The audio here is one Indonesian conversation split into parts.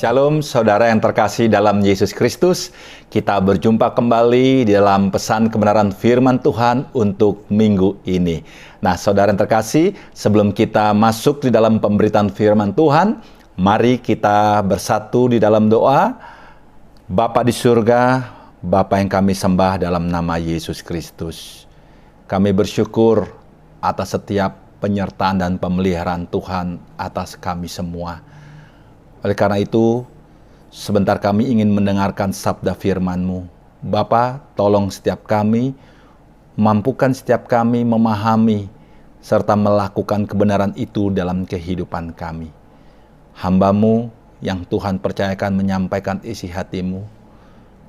Shalom saudara yang terkasih dalam Yesus Kristus. Kita berjumpa kembali di dalam pesan kebenaran firman Tuhan untuk minggu ini. Nah saudara yang terkasih, sebelum kita masuk di dalam pemberitaan firman Tuhan, mari kita bersatu di dalam doa. Bapa di surga, Bapa yang kami sembah dalam nama Yesus Kristus. Kami bersyukur atas setiap penyertaan dan pemeliharaan Tuhan atas kami semua. Oleh karena itu, sebentar kami ingin mendengarkan sabda firman-Mu. Bapa, tolong setiap kami, mampukan setiap kami memahami, serta melakukan kebenaran itu dalam kehidupan kami. Hamba-Mu yang Tuhan percayakan menyampaikan isi hati-Mu,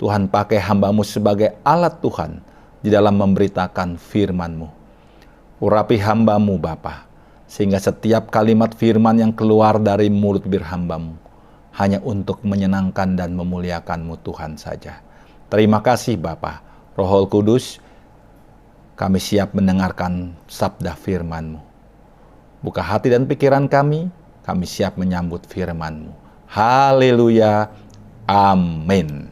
Tuhan pakai hamba-Mu sebagai alat Tuhan di dalam memberitakan firman-Mu. Urapi hamba-Mu Bapa, sehingga setiap kalimat firman yang keluar dari mulut bir hamba-Mu hanya untuk menyenangkan dan memuliakan-Mu Tuhan saja. Terima kasih Bapa, Roh Kudus, kami siap mendengarkan sabda firman-Mu. Buka hati dan pikiran kami siap menyambut firman-Mu. Haleluya, amin.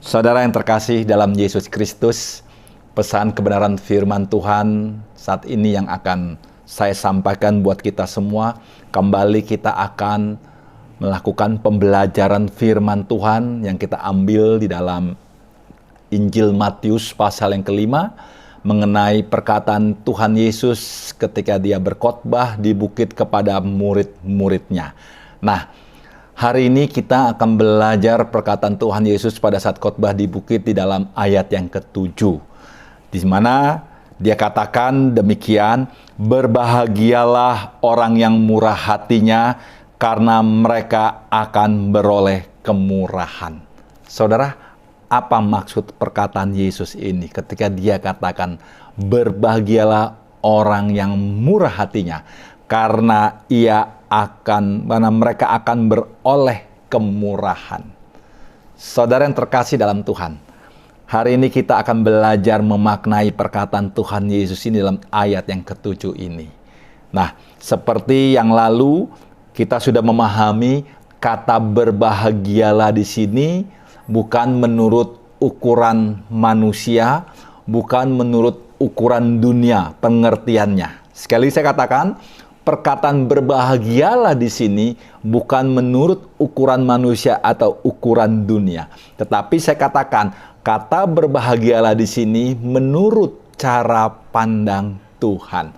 Saudara yang terkasih dalam Yesus Kristus, pesan kebenaran firman Tuhan saat ini yang akan saya sampaikan buat kita semua. Kembali kita akan melakukan pembelajaran firman Tuhan yang kita ambil di dalam Injil Matius pasal yang kelima, mengenai perkataan Tuhan Yesus ketika dia berkhotbah di bukit kepada murid-muridnya. Nah, hari ini kita akan belajar perkataan Tuhan Yesus pada saat khotbah di bukit di dalam ayat yang ke-7. Di mana dia katakan demikian, berbahagialah orang yang murah hatinya, karena mereka akan beroleh kemurahan. Saudara, apa maksud perkataan Yesus ini ketika dia katakan berbahagialah orang yang murah hatinya, karena mereka akan beroleh kemurahan. Saudara yang terkasih dalam Tuhan, hari ini kita akan belajar memaknai perkataan Tuhan Yesus ini dalam ayat yang ke-7 ini. Nah, seperti yang lalu kita sudah memahami kata berbahagialah di sini bukan menurut ukuran manusia, bukan menurut ukuran dunia pengertiannya. Sekali saya katakan, perkataan berbahagialah di sini bukan menurut ukuran manusia atau ukuran dunia. Tetapi saya katakan, kata berbahagialah di sini menurut cara pandang Tuhan.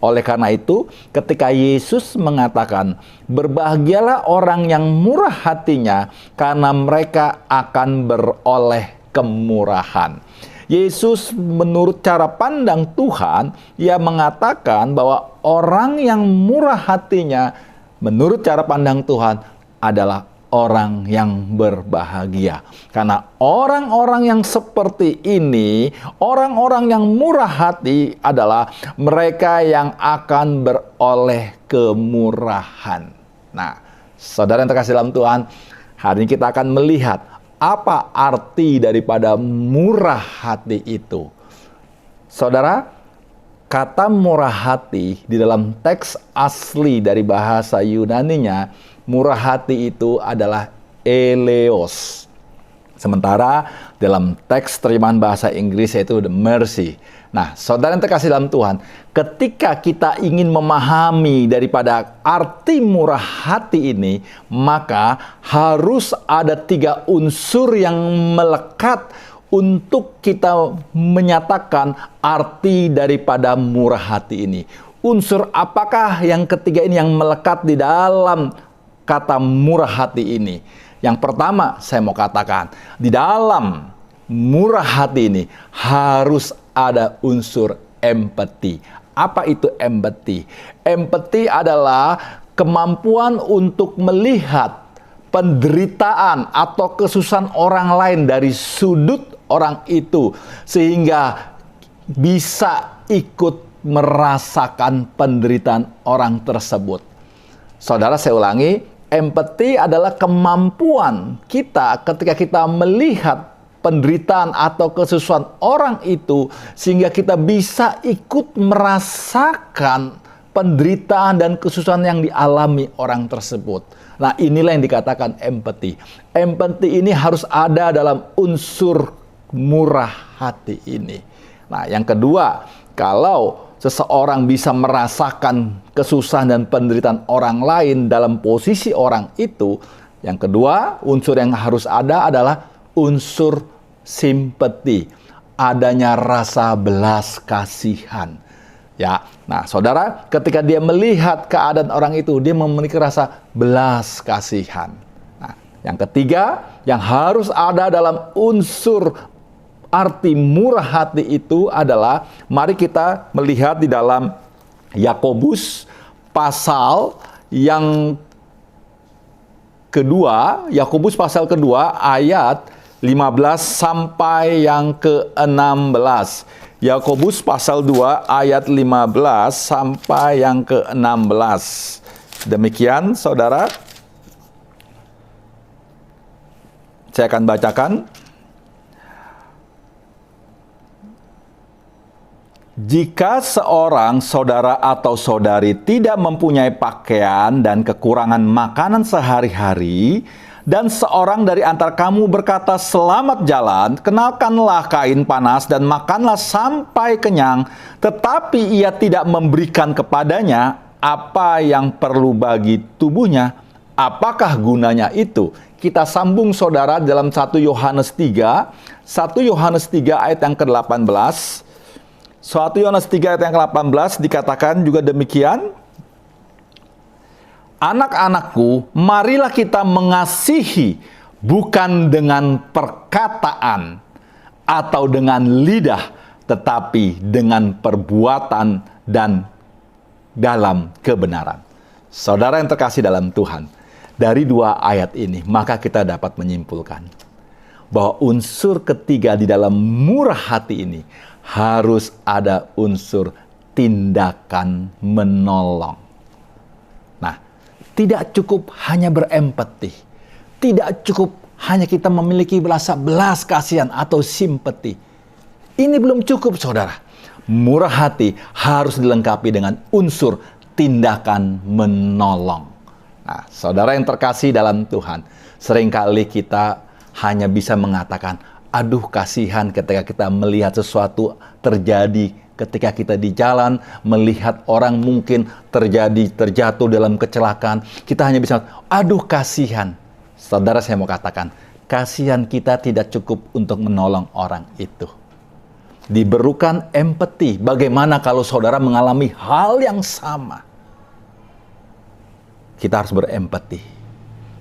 Oleh karena itu, ketika Yesus mengatakan, berbahagialah orang yang murah hatinya, karena mereka akan beroleh kemurahan. Yesus menurut cara pandang Tuhan, ia mengatakan bahwa orang yang murah hatinya, menurut cara pandang Tuhan, adalah orang yang berbahagia. Karena orang-orang yang seperti ini, orang-orang yang murah hati adalah mereka yang akan beroleh kemurahan. Nah, saudara yang terkasih dalam Tuhan, hari ini kita akan melihat apa arti daripada murah hati itu. Saudara, kata murah hati di dalam teks asli dari bahasa Yunaninya, murah hati itu adalah eleos. Sementara dalam teks terjemahan bahasa Inggris yaitu the mercy. Nah, saudara yang terkasih dalam Tuhan, ketika kita ingin memahami daripada arti murah hati ini, maka harus ada 3 unsur yang melekat untuk kita menyatakan arti daripada murah hati ini. Unsur apakah yang ketiga ini yang melekat di dalam kata murah hati ini? Yang pertama saya mau katakan, di dalam murah hati ini harus ada unsur empati. Apa itu empati? Empati adalah kemampuan untuk melihat penderitaan atau kesusahan orang lain dari sudut orang itu, sehingga bisa ikut merasakan penderitaan orang tersebut. Saudara, saya ulangi, empati adalah kemampuan kita ketika kita melihat penderitaan atau kesusahan orang itu, sehingga kita bisa ikut merasakan penderitaan dan kesusahan yang dialami orang tersebut. Nah, inilah yang dikatakan empati. Empati ini harus ada dalam unsur murah hati ini. Nah, yang kedua, kalau seseorang bisa merasakan kesusahan dan penderitaan orang lain dalam posisi orang itu, yang kedua, unsur yang harus ada adalah unsur simpati, adanya rasa belas kasihan. Ya, nah saudara, ketika dia melihat keadaan orang itu, dia memiliki rasa belas kasihan. Nah, yang ketiga, yang harus ada dalam unsur arti murah hati itu adalah, mari kita melihat di dalam Yakobus pasal yang kedua, Yakobus pasal kedua ayat 15 sampai yang ke-16. Yakobus pasal 2 ayat 15 sampai yang ke-16. Demikian, saudara. Saya akan bacakan. Jika seorang saudara atau saudari tidak mempunyai pakaian dan kekurangan makanan sehari-hari, dan seorang dari antara kamu berkata, "Selamat jalan, kenakanlah kain panas dan makanlah sampai kenyang," tetapi ia tidak memberikan kepadanya apa yang perlu bagi tubuhnya, apakah gunanya itu? Kita sambung saudara dalam 1 Yohanes 3, 1 Yohanes 3 ayat yang ke-18. 1 Yohanes 3 ayat yang ke-18 dikatakan juga demikian. "Anak-anakku, marilah kita mengasihi bukan dengan perkataan atau dengan lidah, tetapi dengan perbuatan dan dalam kebenaran." Saudara yang terkasih dalam Tuhan, dari dua ayat ini maka kita dapat menyimpulkan bahwa unsur ketiga di dalam murah hati ini harus ada unsur tindakan menolong. Nah, tidak cukup hanya berempati, tidak cukup hanya kita memiliki rasa belas kasihan atau simpati. Ini belum cukup, saudara. Murah hati harus dilengkapi dengan unsur tindakan menolong. Nah, saudara yang terkasih dalam Tuhan, seringkali kita hanya bisa mengatakan, "Aduh, kasihan," ketika kita melihat sesuatu terjadi, ketika kita di jalan melihat orang mungkin terjatuh dalam kecelakaan, kita hanya bisa, "Aduh, kasihan." Saudara, saya mau katakan, kasihan kita tidak cukup untuk menolong orang itu. Diperlukan empati. Bagaimana kalau saudara mengalami hal yang sama? Kita harus berempati.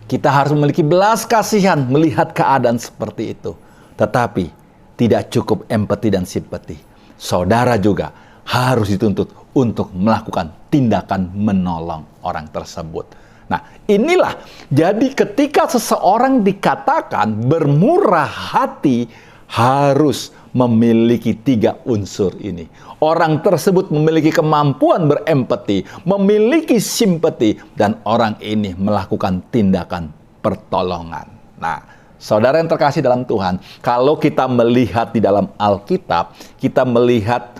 Kita harus memiliki belas kasihan melihat keadaan seperti itu. Tetapi tidak cukup empati dan simpati. Saudara juga harus dituntut untuk melakukan tindakan menolong orang tersebut. Nah, inilah jadi ketika seseorang dikatakan bermurah hati, harus memiliki tiga unsur ini. Orang tersebut memiliki kemampuan berempati, memiliki simpati, dan orang ini melakukan tindakan pertolongan. Nah, saudara yang terkasih dalam Tuhan, kalau kita melihat di dalam Alkitab, kita melihat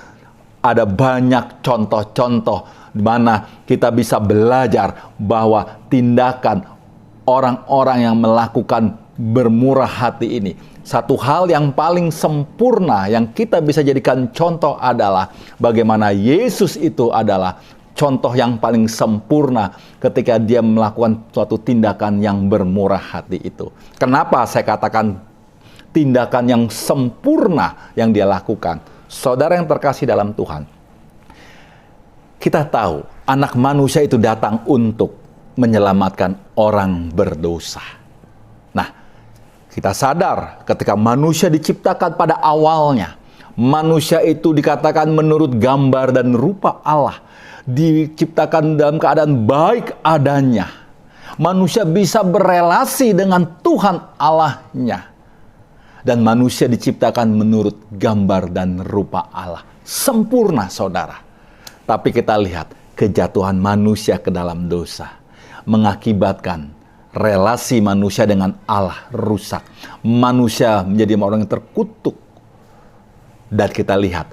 ada banyak contoh-contoh di mana kita bisa belajar bahwa tindakan orang-orang yang melakukan bermurah hati ini, satu hal yang paling sempurna yang kita bisa jadikan contoh adalah bagaimana Yesus itu adalah contoh yang paling sempurna ketika dia melakukan suatu tindakan yang bermurah hati itu. Kenapa saya katakan tindakan yang sempurna yang dia lakukan? Saudara yang terkasih dalam Tuhan, kita tahu anak manusia itu datang untuk menyelamatkan orang berdosa. Nah, kita sadar ketika manusia diciptakan pada awalnya, manusia itu dikatakan menurut gambar dan rupa Allah, diciptakan dalam keadaan baik adanya. Manusia bisa berelasi dengan Tuhan Allahnya. Dan manusia diciptakan menurut gambar dan rupa Allah. Sempurna, saudara. Tapi kita lihat kejatuhan manusia ke dalam dosa mengakibatkan relasi manusia dengan Allah rusak. Manusia menjadi orang yang terkutuk. Dan kita lihat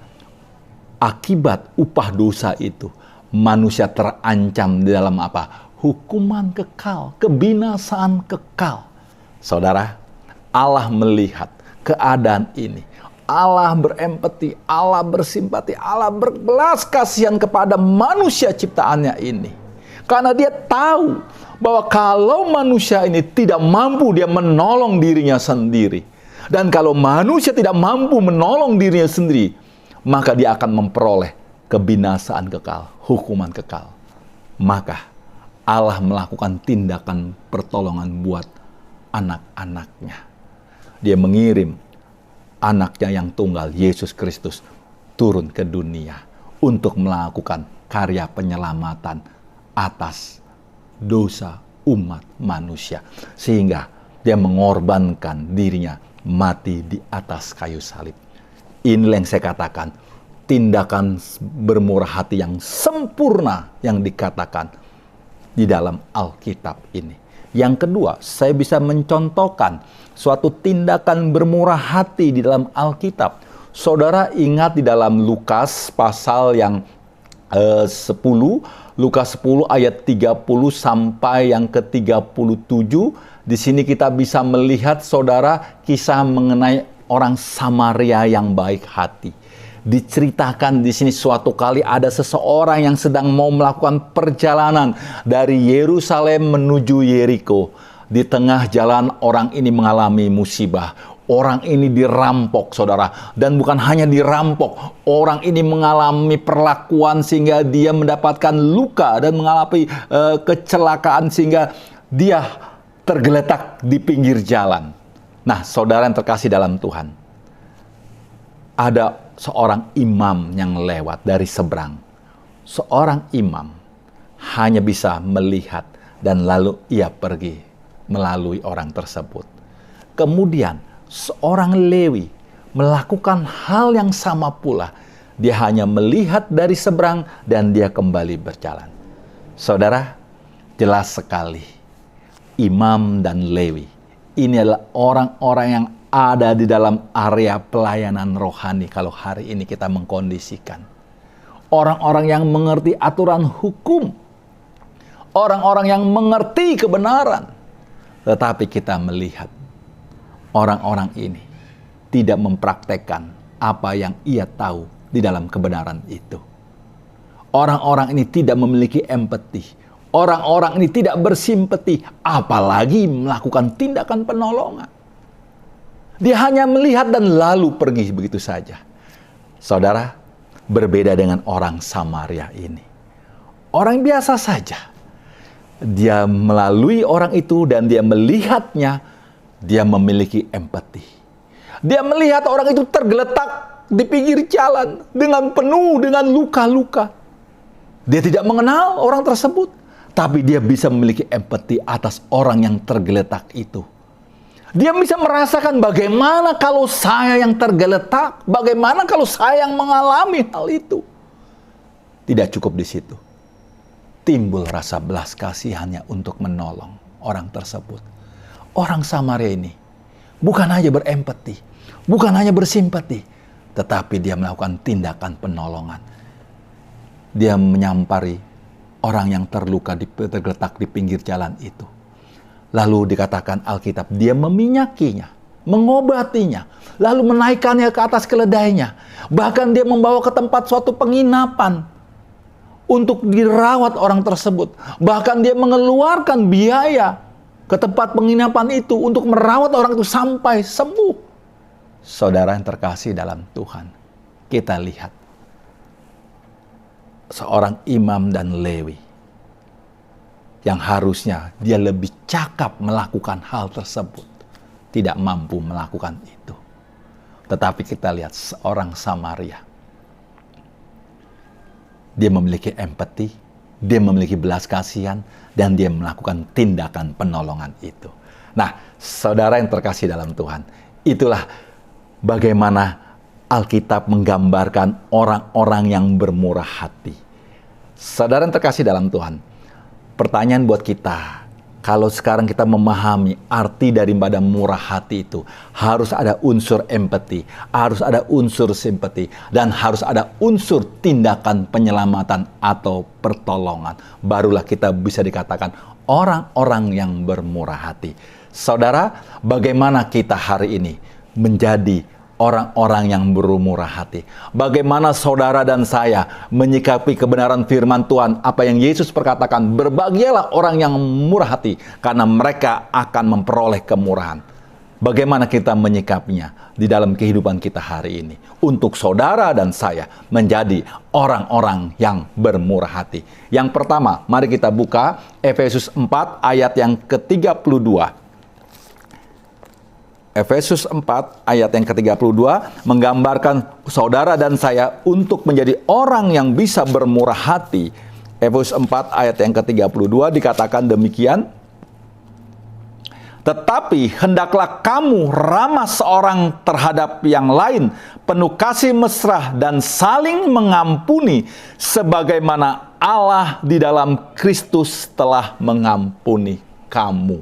akibat upah dosa itu, manusia terancam di dalam apa? Hukuman kekal, kebinasaan kekal. Saudara, Allah melihat keadaan ini. Allah berempati, Allah bersimpati, Allah berbelas kasihan kepada manusia ciptaannya ini. Karena dia tahu bahwa kalau manusia ini tidak mampu dia menolong dirinya sendiri. Dan kalau manusia tidak mampu menolong dirinya sendiri, maka dia akan memperoleh kebinasaan kekal, hukuman kekal. Maka Allah melakukan tindakan pertolongan buat anak-anaknya. Dia mengirim anaknya yang tunggal, Yesus Kristus, turun ke dunia untuk melakukan karya penyelamatan atas dosa umat manusia. Sehingga dia mengorbankan dirinya mati di atas kayu salib. Inilah yang saya katakan, tindakan bermurah hati yang sempurna yang dikatakan di dalam Alkitab ini. Yang kedua, saya bisa mencontohkan suatu tindakan bermurah hati di dalam Alkitab. Saudara ingat di dalam Lukas pasal yang 10, Lukas 10 ayat 30 sampai yang ke-37. Di sini kita bisa melihat saudara kisah mengenai orang Samaria yang baik hati. Diceritakan di sini suatu kali ada seseorang yang sedang mau melakukan perjalanan dari Yerusalem menuju Yeriko. Di tengah jalan orang ini mengalami musibah. Orang ini dirampok, saudara. Dan bukan hanya dirampok, orang ini mengalami perlakuan sehingga dia mendapatkan luka dan mengalami kecelakaan sehingga dia tergeletak di pinggir jalan. Nah, saudara yang terkasih dalam Tuhan, ada seorang imam yang lewat dari seberang. Seorang imam hanya bisa melihat dan lalu ia pergi melalui orang tersebut. Kemudian seorang Lewi melakukan hal yang sama pula. Dia hanya melihat dari seberang dan dia kembali berjalan. Saudara, jelas sekali imam dan Lewi ini adalah orang-orang yang ada di dalam area pelayanan rohani kalau hari ini kita mengkondisikan. Orang-orang yang mengerti aturan hukum. Orang-orang yang mengerti kebenaran. Tetapi kita melihat orang-orang ini tidak mempraktekkan apa yang ia tahu di dalam kebenaran itu. Orang-orang ini tidak memiliki empati. Orang-orang ini tidak bersimpati, apalagi melakukan tindakan penolongan. Dia hanya melihat dan lalu pergi begitu saja. Saudara, berbeda dengan orang Samaria ini. Orang biasa saja. Dia melalui orang itu dan dia melihatnya, dia memiliki empati. Dia melihat orang itu tergeletak di pinggir jalan dengan penuh dengan luka-luka. Dia tidak mengenal orang tersebut, tapi dia bisa memiliki empati atas orang yang tergeletak itu. Dia bisa merasakan bagaimana kalau saya yang tergeletak, bagaimana kalau saya yang mengalami hal itu. Tidak cukup di situ. Timbul rasa belas kasihannya untuk menolong orang tersebut. Orang Samaria ini bukan hanya berempati, bukan hanya bersimpati, tetapi dia melakukan tindakan penolongan. Dia menyampari orang yang terluka tergeletak di pinggir jalan itu. Lalu dikatakan Alkitab, dia meminyakinya, mengobatinya, lalu menaikkannya ke atas keledainya. Bahkan dia membawa ke tempat suatu penginapan untuk dirawat orang tersebut. Bahkan dia mengeluarkan biaya ke tempat penginapan itu untuk merawat orang itu sampai sembuh. Saudara yang terkasih dalam Tuhan, kita lihat seorang imam dan Lewi yang harusnya dia lebih cakap melakukan hal tersebut, tidak mampu melakukan itu. Tetapi kita lihat seorang Samaria. Dia memiliki empati, dia memiliki belas kasihan, dan dia melakukan tindakan penolongan itu. Nah, saudara yang terkasih dalam Tuhan, itulah bagaimana Alkitab menggambarkan orang-orang yang bermurah hati. Saudara yang terkasih dalam Tuhan, pertanyaan buat kita, kalau sekarang kita memahami arti daripada murah hati itu, harus ada unsur empati, harus ada unsur simpati, dan harus ada unsur tindakan penyelamatan atau pertolongan. Barulah kita bisa dikatakan orang-orang yang bermurah hati. Saudara, bagaimana kita hari ini menjadi orang-orang yang bermurah hati? Bagaimana saudara dan saya menyikapi kebenaran firman Tuhan, apa yang Yesus perkatakan, berbahagialah orang yang murah hati, karena mereka akan memperoleh kemurahan. Bagaimana kita menyikapinya di dalam kehidupan kita hari ini, untuk saudara dan saya menjadi orang-orang yang bermurah hati. Yang pertama, mari kita buka Efesus 4 ayat yang ke-32. Efesus 4 ayat yang ke-32 menggambarkan saudara dan saya untuk menjadi orang yang bisa bermurah hati. Efesus 4 ayat yang ke-32 dikatakan demikian. Tetapi hendaklah kamu ramah seorang terhadap yang lain, penuh kasih mesra dan saling mengampuni, sebagaimana Allah di dalam Kristus telah mengampuni kamu.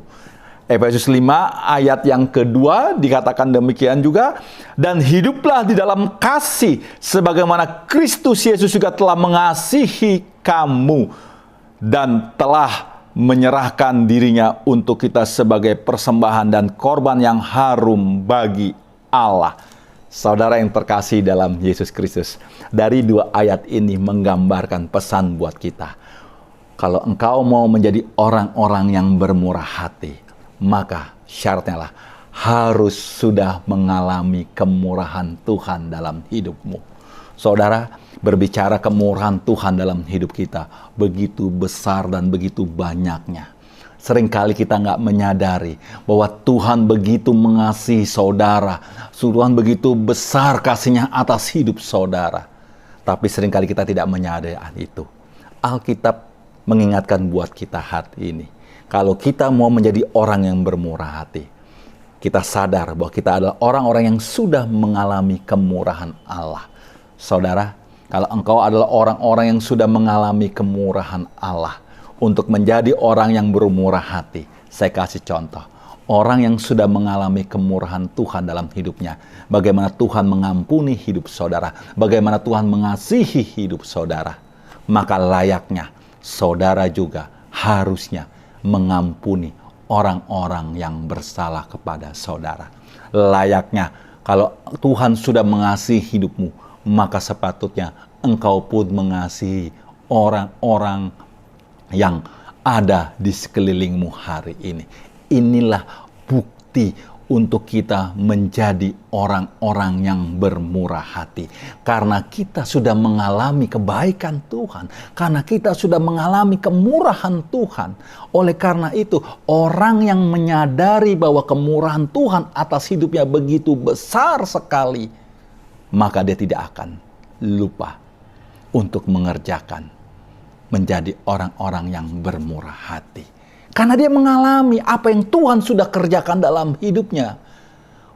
Efesus 5 ayat yang kedua dikatakan demikian juga. Dan hiduplah di dalam kasih sebagaimana Kristus Yesus juga telah mengasihi kamu dan telah menyerahkan dirinya untuk kita sebagai persembahan dan korban yang harum bagi Allah. Saudara yang terkasih dalam Yesus Kristus, dari dua ayat ini menggambarkan pesan buat kita. Kalau engkau mau menjadi orang-orang yang bermurah hati, maka syaratnya lah harus sudah mengalami kemurahan Tuhan dalam hidupmu. Saudara, berbicara kemurahan Tuhan dalam hidup kita begitu besar dan begitu banyaknya. Seringkali kita nggak menyadari bahwa Tuhan begitu mengasihi saudara. Tuhan begitu besar kasihnya atas hidup saudara. Tapi seringkali kita tidak menyadari itu. Alkitab mengingatkan buat kita hari ini. Kalau kita mau menjadi orang yang bermurah hati, kita sadar bahwa kita adalah orang-orang yang sudah mengalami kemurahan Allah. Saudara, kalau engkau adalah orang-orang yang sudah mengalami kemurahan Allah, untuk menjadi orang yang bermurah hati, saya kasih contoh. Orang yang sudah mengalami kemurahan Tuhan dalam hidupnya, bagaimana Tuhan mengampuni hidup saudara, bagaimana Tuhan mengasihi hidup saudara, maka layaknya saudara juga harusnya mengampuni orang-orang yang bersalah kepada saudara. Layaknya kalau Tuhan sudah mengasihi hidupmu, maka sepatutnya engkau pun mengasihi orang-orang yang ada di sekelilingmu hari ini. Inilah bukti untuk kita menjadi orang-orang yang bermurah hati. Karena kita sudah mengalami kebaikan Tuhan. Karena kita sudah mengalami kemurahan Tuhan. Oleh karena itu, orang yang menyadari bahwa kemurahan Tuhan atas hidupnya begitu besar sekali, maka dia tidak akan lupa untuk mengerjakan menjadi orang-orang yang bermurah hati. Karena dia mengalami apa yang Tuhan sudah kerjakan dalam hidupnya.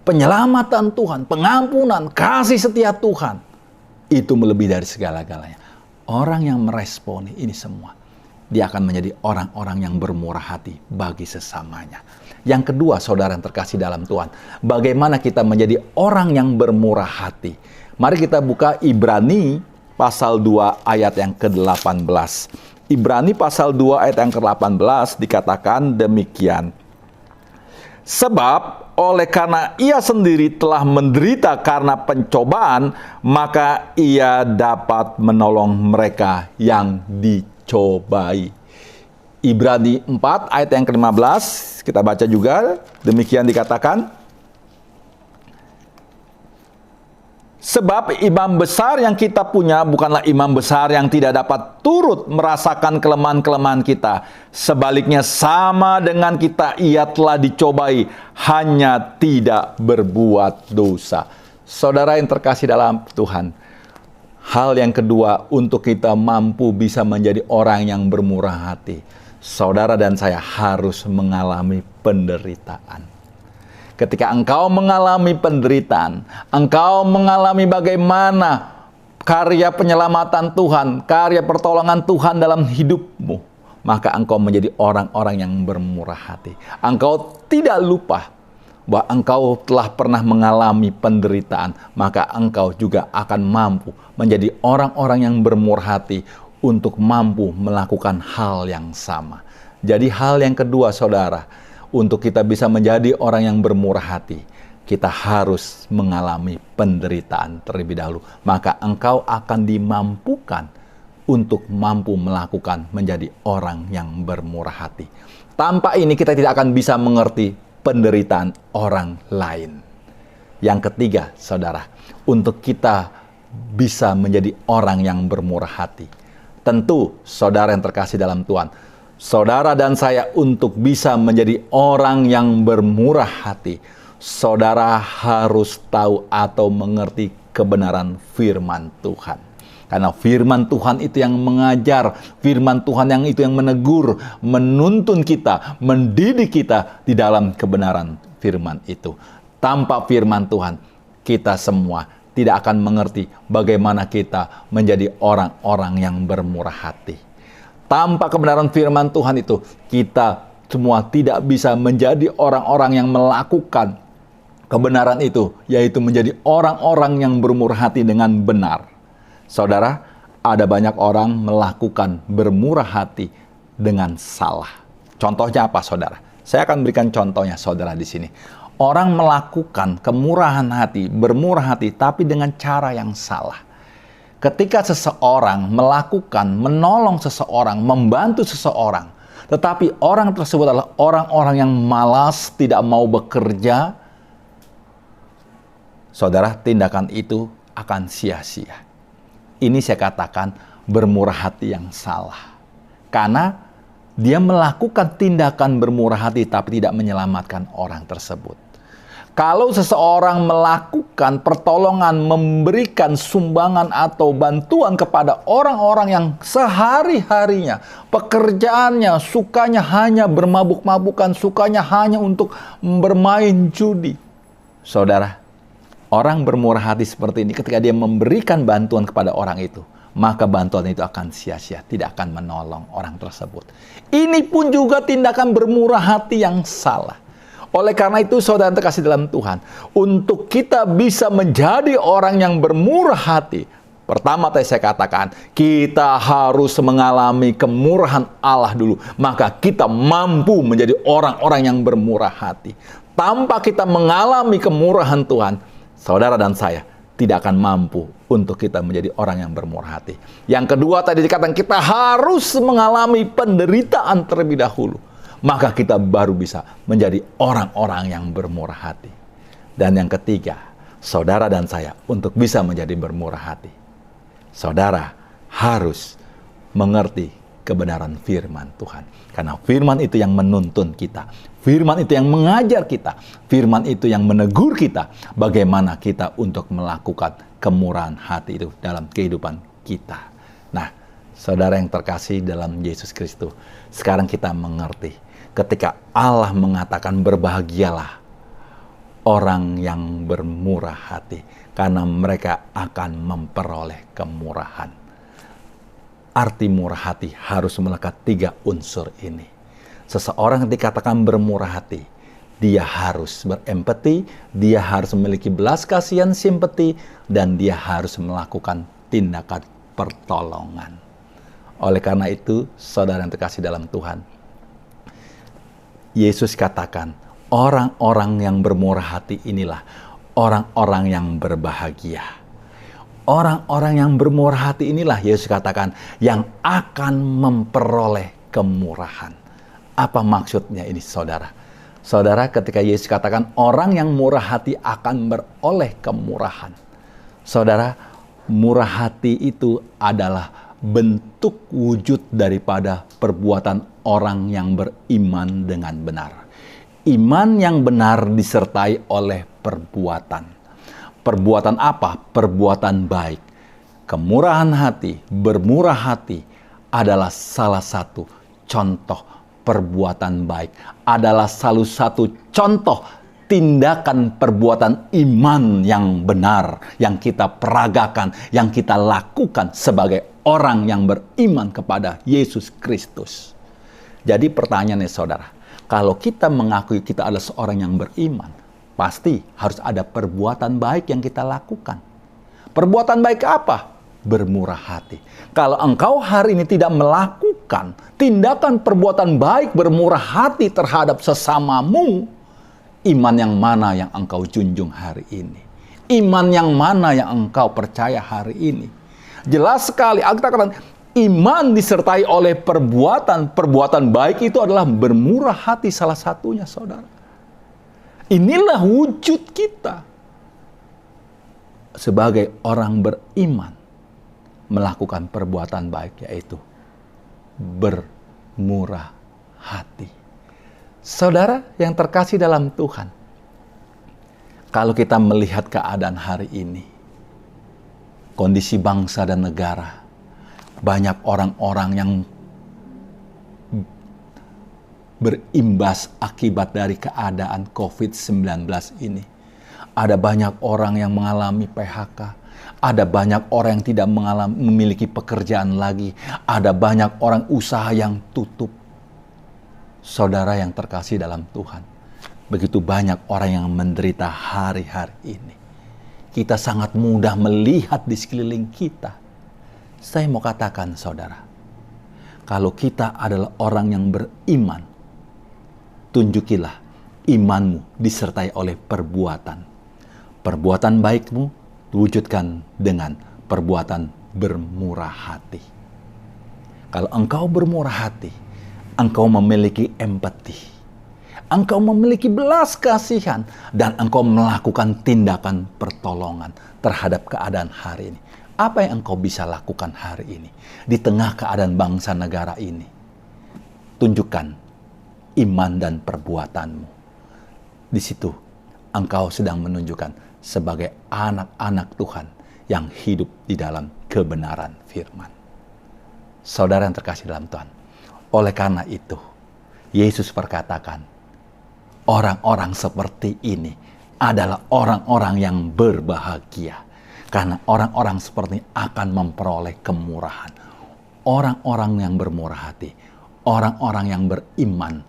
Penyelamatan Tuhan, pengampunan, kasih setia Tuhan. Itu melebihi dari segala-galanya. Orang yang meresponi ini semua, dia akan menjadi orang-orang yang bermurah hati bagi sesamanya. Yang kedua, saudara yang terkasih dalam Tuhan, bagaimana kita menjadi orang yang bermurah hati? Mari kita buka Ibrani pasal 2 ayat yang ke-18. Ibrani pasal 2 ayat yang ke-18 dikatakan demikian. Sebab oleh karena ia sendiri telah menderita karena pencobaan, maka ia dapat menolong mereka yang dicobai. Ibrani 4 ayat yang ke-15 kita baca juga, demikian dikatakan. Sebab imam besar yang kita punya bukanlah imam besar yang tidak dapat turut merasakan kelemahan-kelemahan kita. Sebaliknya sama dengan kita, ia telah dicobai, hanya tidak berbuat dosa. Saudara yang terkasih dalam Tuhan, hal yang kedua untuk kita mampu bisa menjadi orang yang bermurah hati, saudara dan saya harus mengalami penderitaan. Ketika engkau mengalami penderitaan, engkau mengalami bagaimana karya penyelamatan Tuhan, karya pertolongan Tuhan dalam hidupmu, maka engkau menjadi orang-orang yang bermurah hati. Engkau tidak lupa bahwa engkau telah pernah mengalami penderitaan, maka engkau juga akan mampu menjadi orang-orang yang bermurah hati untuk mampu melakukan hal yang sama. Jadi hal yang kedua, saudara, untuk kita bisa menjadi orang yang bermurah hati, kita harus mengalami penderitaan terlebih dahulu. Maka engkau akan dimampukan untuk mampu melakukan menjadi orang yang bermurah hati. Tanpa ini kita tidak akan bisa mengerti penderitaan orang lain. Yang ketiga, saudara, untuk kita bisa menjadi orang yang bermurah hati, tentu saudara yang terkasih dalam Tuhan, saudara dan saya untuk bisa menjadi orang yang bermurah hati, saudara harus tahu atau mengerti kebenaran firman Tuhan. Karena firman Tuhan itu yang mengajar, firman Tuhan yang itu yang menegur, menuntun kita, mendidik kita di dalam kebenaran firman itu. Tanpa firman Tuhan, kita semua tidak akan mengerti bagaimana kita menjadi orang-orang yang bermurah hati. Tanpa kebenaran firman Tuhan itu, kita semua tidak bisa menjadi orang-orang yang melakukan kebenaran itu, yaitu menjadi orang-orang yang bermurah hati dengan benar. Saudara, ada banyak orang melakukan bermurah hati dengan salah. Contohnya apa, saudara? Saya akan berikan contohnya, saudara, di sini. Orang melakukan kemurahan hati, bermurah hati, tapi dengan cara yang salah. Ketika seseorang melakukan, menolong seseorang, membantu seseorang, tetapi orang tersebut adalah orang-orang yang malas, tidak mau bekerja, saudara, tindakan itu akan sia-sia. Ini saya katakan bermurah hati yang salah. Karena dia melakukan tindakan bermurah hati tapi tidak menyelamatkan orang tersebut. Kalau seseorang melakukan pertolongan, memberikan sumbangan atau bantuan kepada orang-orang yang sehari-harinya, pekerjaannya, sukanya hanya bermabuk-mabukan, sukanya hanya untuk bermain judi. Saudara, orang bermurah hati seperti ini ketika dia memberikan bantuan kepada orang itu, maka bantuan itu akan sia-sia, tidak akan menolong orang tersebut. Ini pun juga tindakan bermurah hati yang salah. Oleh karena itu, saudara yang terkasih dalam Tuhan, untuk kita bisa menjadi orang yang bermurah hati, pertama tadi saya katakan, kita harus mengalami kemurahan Allah dulu. Maka kita mampu menjadi orang-orang yang bermurah hati. Tanpa kita mengalami kemurahan Tuhan, saudara dan saya tidak akan mampu untuk kita menjadi orang yang bermurah hati. Yang kedua tadi dikatakan kita harus mengalami penderitaan terlebih dahulu. Maka kita baru bisa menjadi orang-orang yang bermurah hati. Dan yang ketiga, saudara dan saya untuk bisa menjadi bermurah hati, saudara harus mengerti kebenaran firman Tuhan. Karena firman itu yang menuntun kita. Firman itu yang mengajar kita. Firman itu yang menegur kita. Bagaimana kita untuk melakukan kemurahan hati itu dalam kehidupan kita. Nah, saudara yang terkasih dalam Yesus Kristus, sekarang kita mengerti. Ketika Allah mengatakan berbahagialah orang yang bermurah hati, karena mereka akan memperoleh kemurahan. Arti murah hati harus melekat 3 unsur ini. Seseorang yang dikatakan bermurah hati, dia harus berempati, dia harus memiliki belas kasihan, simpati, dan dia harus melakukan tindakan pertolongan. Oleh karena itu, saudara yang terkasih dalam Tuhan, Yesus katakan, orang-orang yang bermurah hati inilah orang-orang yang berbahagia. Orang-orang yang bermurah hati inilah, Yesus katakan, yang akan memperoleh kemurahan. Apa maksudnya ini, saudara? Saudara, ketika Yesus katakan orang yang murah hati akan beroleh kemurahan. Saudara, murah hati itu adalah bentuk wujud daripada perbuatan orang yang beriman dengan benar. Iman yang benar disertai oleh perbuatan. Perbuatan apa? Perbuatan baik. Kemurahan hati, bermurah hati adalah salah satu contoh perbuatan baik. Adalah salah satu contoh tindakan perbuatan iman yang benar, yang kita peragakan, yang kita lakukan sebagai orang yang beriman kepada Yesus Kristus. Jadi pertanyaannya, saudara, kalau kita mengakui kita adalah seorang yang beriman, pasti harus ada perbuatan baik yang kita lakukan. Perbuatan baik apa? Bermurah hati. Kalau engkau hari ini tidak melakukan tindakan perbuatan baik bermurah hati terhadap sesamamu, iman yang mana yang engkau junjung hari ini? Iman yang mana yang engkau percaya hari ini? Jelas sekali, kita katakan iman disertai oleh perbuatan. Perbuatan baik itu adalah bermurah hati salah satunya, saudara. Inilah wujud kita sebagai orang beriman melakukan perbuatan baik, yaitu bermurah hati. Saudara yang terkasih dalam Tuhan, kalau kita melihat keadaan hari ini, kondisi bangsa dan negara, banyak orang-orang yang berimbas akibat dari keadaan COVID-19 ini. Ada banyak orang yang mengalami PHK. Ada banyak orang yang tidak memiliki pekerjaan lagi. Ada banyak orang usaha yang tutup. Saudara yang terkasih dalam Tuhan, begitu banyak orang yang menderita hari-hari ini. Kita sangat mudah melihat di sekeliling kita. Saya mau katakan saudara, kalau kita adalah orang yang beriman, tunjukilah imanmu disertai oleh perbuatan. Perbuatan baikmu wujudkan dengan perbuatan bermurah hati. Kalau engkau bermurah hati, engkau memiliki empati, engkau memiliki belas kasihan, dan engkau melakukan tindakan pertolongan terhadap keadaan hari ini. Apa yang engkau bisa lakukan hari ini di tengah keadaan bangsa negara ini? Tunjukkan iman dan perbuatanmu. Di situ engkau sedang menunjukkan sebagai anak-anak Tuhan yang hidup di dalam kebenaran firman. Saudara yang terkasih dalam Tuhan, oleh karena itu Yesus berkatakan, orang-orang seperti ini adalah orang-orang yang berbahagia, karena orang-orang seperti ini akan memperoleh kemurahan. Orang-orang yang bermurah hati, orang-orang yang beriman,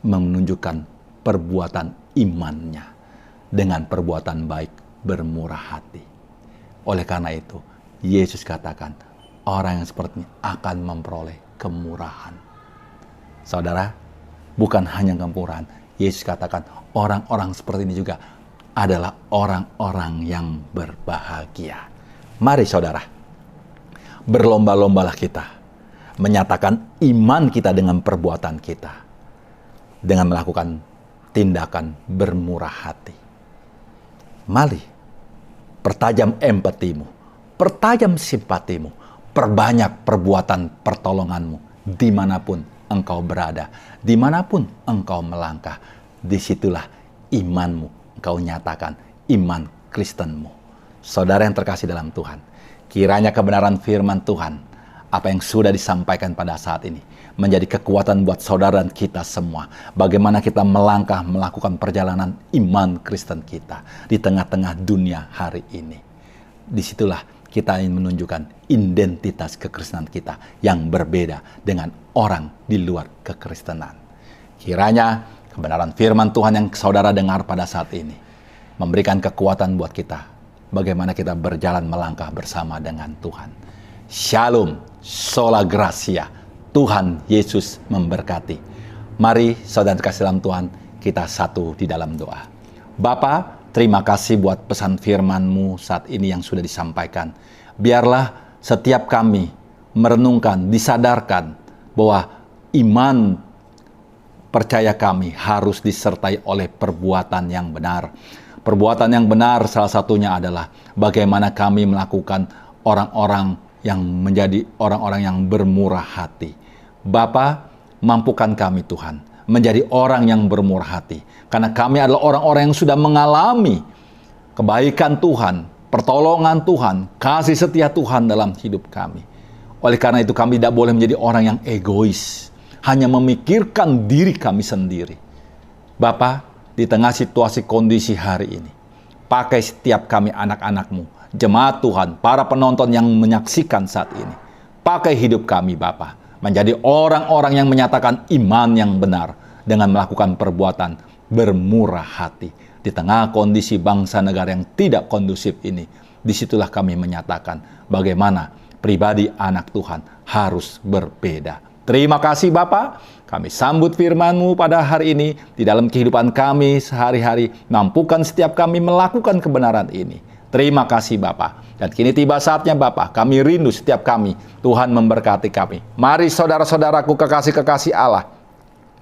menunjukkan perbuatan imannya dengan perbuatan baik, bermurah hati. Oleh karena itu, Yesus katakan, orang yang seperti ini akan memperoleh kemurahan. Saudara, bukan hanya kemurahan. Yesus katakan, orang-orang seperti ini juga adalah orang-orang yang berbahagia. Mari saudara, berlomba-lombalah kita menyatakan iman kita dengan perbuatan kita, dengan melakukan tindakan bermurah hati. Mari, pertajam empatimu, pertajam simpatimu, perbanyak perbuatan pertolonganmu dimanapun engkau berada, dimanapun engkau melangkah. Disitulah imanmu engkau nyatakan, iman Kristenmu. Saudara yang terkasih dalam Tuhan, kiranya kebenaran firman Tuhan, apa yang sudah disampaikan pada saat ini, menjadi kekuatan buat saudara dan kita semua. Bagaimana kita melangkah melakukan perjalanan iman Kristen kita di tengah-tengah dunia hari ini. Disitulah kita ingin menunjukkan identitas kekristenan kita yang berbeda dengan orang di luar kekristenan. Kiranya kebenaran firman Tuhan yang saudara dengar pada saat ini memberikan kekuatan buat kita. Bagaimana kita berjalan melangkah bersama dengan Tuhan. Shalom, sola gracia. Tuhan Yesus memberkati. Mari saudara terkasih dalam Tuhan, kita satu di dalam doa. Bapa, terima kasih buat pesan firman-Mu saat ini yang sudah disampaikan. Biarlah setiap kami merenungkan, disadarkan bahwa iman percaya kami harus disertai oleh perbuatan yang benar. Perbuatan yang benar salah satunya adalah bagaimana kami melakukan orang-orang yang menjadi orang-orang yang bermurah hati. Bapa, mampukan kami Tuhan menjadi orang yang bermurah hati. Karena kami adalah orang-orang yang sudah mengalami kebaikan Tuhan, pertolongan Tuhan, kasih setia Tuhan dalam hidup kami. Oleh karena itu kami tidak boleh menjadi orang yang egois, hanya memikirkan diri kami sendiri. Bapa, di tengah situasi kondisi hari ini, pakai setiap kami anak-anak-Mu, jemaat Tuhan, para penonton yang menyaksikan saat ini. Pakai hidup kami Bapa, menjadi orang-orang yang menyatakan iman yang benar dengan melakukan perbuatan bermurah hati. Di tengah kondisi bangsa negara yang tidak kondusif ini, disitulah kami menyatakan bagaimana pribadi anak Tuhan harus berbeda. Terima kasih Bapa, kami sambut firman-Mu pada hari ini di dalam kehidupan kami sehari-hari. Mampukan setiap kami melakukan kebenaran ini. Terima kasih Bapa. Dan kini tiba saatnya Bapa, kami rindu setiap kami. Tuhan memberkati kami. Mari saudara-saudaraku kekasih-kekasih Allah,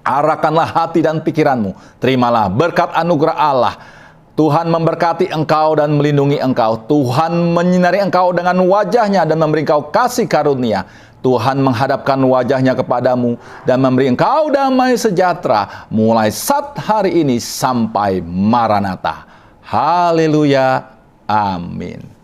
arahkanlah hati dan pikiranmu. Terimalah berkat anugerah Allah. Tuhan memberkati engkau dan melindungi engkau. Tuhan menyinari engkau dengan wajahnya dan memberi engkau kasih karunia. Tuhan menghadapkan wajahnya kepadamu dan memberi engkau damai sejahtera mulai saat hari ini sampai Maranatha. Haleluya. Amin.